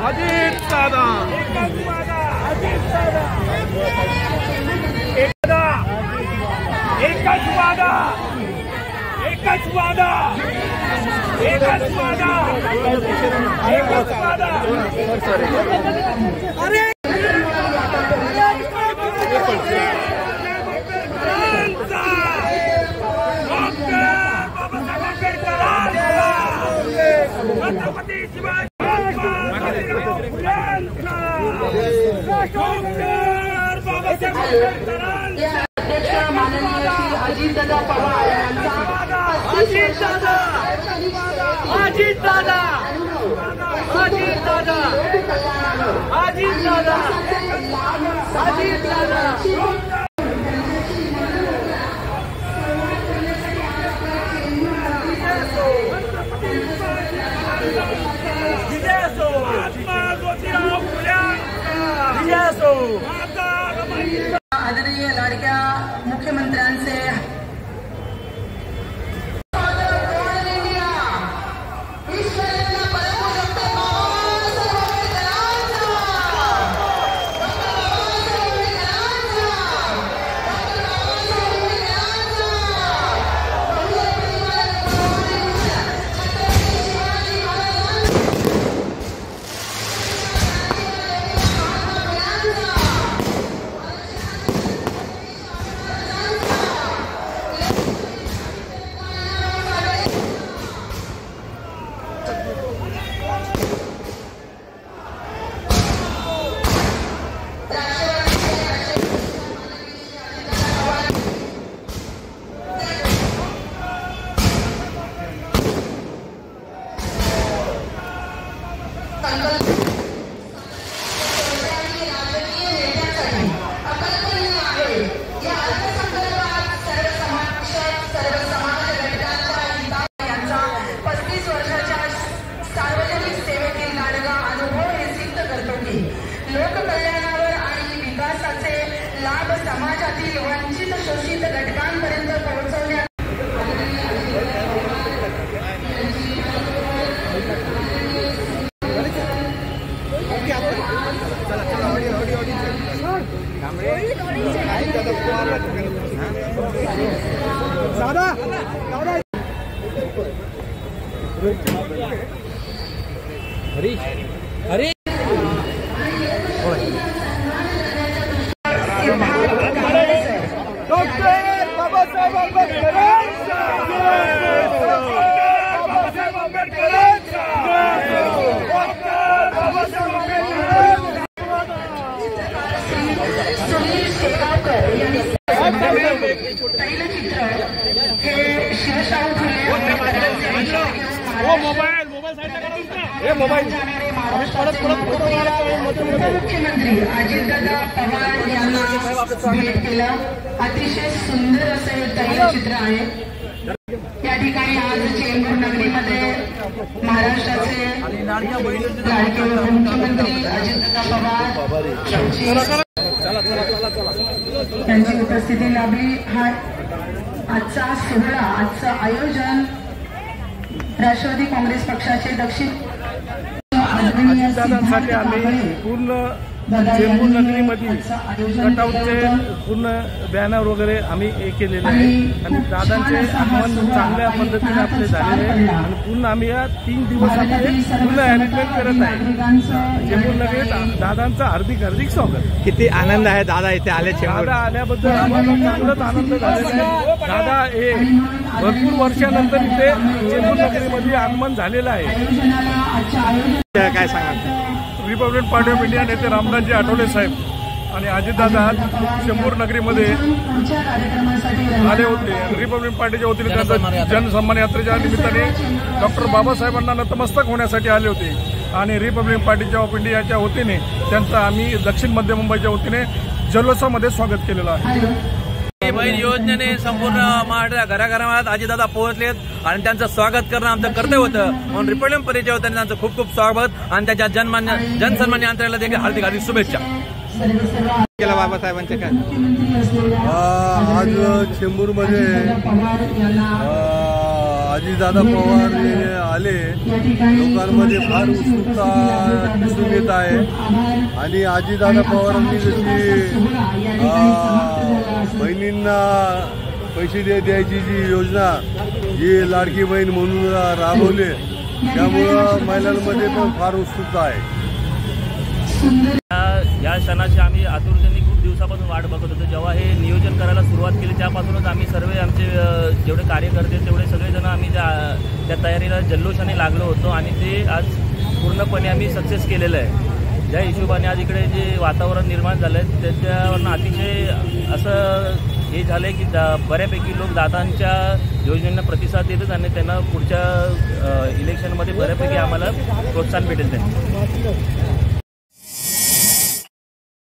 अजित दादा एकच वादा अरे छत्रपती शिवाजी अध्यक्ष माननीय श्री अजितदादा पवार यांचा आदरणीय लाडक्या मुख्यमंत्र्यांचे लोककल्याणावर आणि विकासाचे लाभ समाजातील वंचित शोषित घटकांपर्यंत पोहोचवण्यात अरे डॉक्टर बाबासाहेब आंबेडकरांचा बाबासाहेब आंबेडकरांचा डॉक्टर बाबासाहेब सुनील शेगावकर यांनी तैलचित्र हे शिवशाहू फुले मुख्यमंत्री अजितदादा पवार यांना भेट केला। अतिशय सुंदर असे हे तैलचित्र आहे। या ठिकाणी आज चेंबूर नगरीमध्ये महाराष्ट्राचे लाडके मुख्यमंत्री अजितदादा पवार त्यांची उपस्थिती लाभली। हा आजचा सोहळा आजचं आयोजन राष्ट्रवादी काँग्रेस पक्षाचे दक्षिण दादांसाठी आम्ही पूर्ण चेंबूर नगरीमध्ये कटआउटचे पूर्ण बॅनर वगैरे आम्ही हे केलेले आहे आणि दादांचे आगमन चांगल्या पद्धतीने आपले झालेले आहे आणि पूर्ण आम्ही या 3 दिवस पूर्ण अरेंजमेंट करत आहे। चेंबूर नगरीत दादांचं हार्दिक स्वागत। किती आनंद आहे दादा इथे आले। दादा आल्याबद्दल आम्हाला चांगलाच आनंद झालेला आहे। दादा हे भरपूर वर्षानंतर इथे चेंबूर नगरीमध्ये आगमन झालेलं आहे। काय सांगा? रिपब्लिकन पार्टी ऑफ इंडिया नेते रामदासजी आठवले साहेब आणि अजितदादा चेंबूर नगरीमध्ये आले होते। रिपब्लिकन पार्टीच्या वतीने त्यांचा जनसन्मान यात्रेच्या निमित्ताने डॉक्टर बाबासाहेबांना नतमस्तक होण्यासाठी आले होते आणि रिपब्लिकन पार्टीच्या ऑफ इंडियाच्या वतीने त्यांचं आम्ही दक्षिण मध्य मुंबईच्या वतीने जल्लोषामध्ये स्वागत केलेलं आहे। बहीण योजनेने संपूर्ण महाराष्ट्र घराघरात अजितदादा पोहोचलेत आणि त्यांचं स्वागत करणं आमचं कर्तव्य होतं म्हणून रिपब्लिकन पार्टीच्या वतीने त्यांचं खूप खूप स्वागत आणि त्याच्या जनसन्मान यात्रेला देखील हार्दिक शुभेच्छा। केला बाबासाहेबांचे काय आज चेंबूरमध्ये अजितदादा पवार हे आले, लोकांमध्ये फार उत्सुकता दिसून येत आहे आणि अजितदादा पवारांनी जशी बहिणींना पैसे द्यायची जी योजना जी लाडकी बहीण म्हणून राबवली, त्यामुळं महिलांमध्ये पण फार उत्सुकता आहे. या क्षणाची आम्ही आतुरतेने खूप दिवसापासून वाट बघत होतो. जेव्हा हे नियोजन करायला सुरुवात केली त्यापासूनच आम्ही सर्व आमचे जेवढे कार्यकर्ते तेवढे सगळेजण आम्ही त्या तयारीला जल्लोषाने लागलो होतो आणि ते आज पूर्णपणे आम्ही सक्सेस केलेलं आहे. ज्या हिशोबाने आज इकडे जे वातावरण निर्माण झालं आहे त्याच्यावरनं अतिशय असं हे झालं आहे की बऱ्यापैकी लोक दादांच्या योजनेंना प्रतिसाद देतात आणि त्यांना पुढच्या इलेक्शनमध्ये बऱ्यापैकी आम्हाला प्रोत्साहन भेटेल त्यांनी.